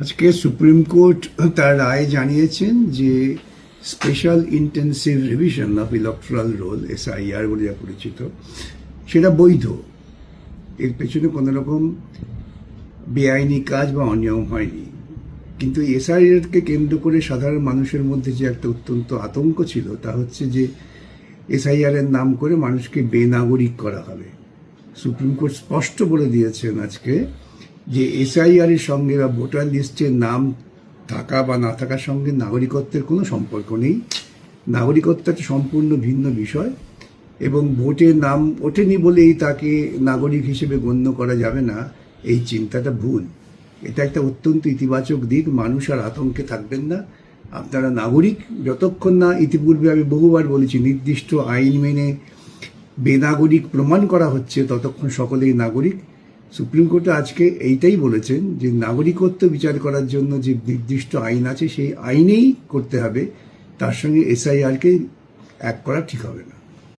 আজকে supreme court তার রায় জানিয়েছেন যে special intensive revision of electoral roll SIR বলে যা পরিচিত সেটা বৈধ। এর পেছনে কোনো রকম বেআইনি কাজ বা অনিয়ম হয়নি। কিন্তু এসআইআরকে কেন্দ্র করে সাধারণ মানুষের মধ্যে যে একটা অত্যন্ত আতঙ্ক ছিল তা হচ্ছে যে এসআইআর এর নাম করে মানুষকে বেনাগরিক করা হবে। সুপ্রিম কোর্ট স্পষ্ট বলে দিয়েছেন আজকে যে এসআইআর এর সঙ্গে বা ভোটার লিস্টের নাম থাকা বা না থাকার সঙ্গে নাগরিকত্বের কোনো সম্পর্ক নেই। নাগরিকত্ব একটা সম্পূর্ণ ভিন্ন বিষয় এবং ভোটের নাম ওঠেনি বলেই তাকে নাগরিক হিসেবে গণ্য করা যাবে না, এই চিন্তাটা ভুল। এটা একটা অত্যন্ত ইতিবাচক দিক। মানুষ আর আতঙ্কে থাকবেন না। আপনারা নাগরিক, যতক্ষণ না ইতিপূর্বে আমি বহুবার বলেছি নির্দিষ্ট আইন মেনে বেনাগরিক প্রমাণ করা হচ্ছে ততক্ষণ সকলেই নাগরিক। সুপ্রিম কোর্টে আজকে এইটাই বলেছেন যে নাগরিকত্ব বিচার করার জন্য যে নির্দিষ্ট আইন আছে সেই আইনেই করতে হবে, তার সঙ্গে এসআইআরকে এক করা ঠিক হবে না।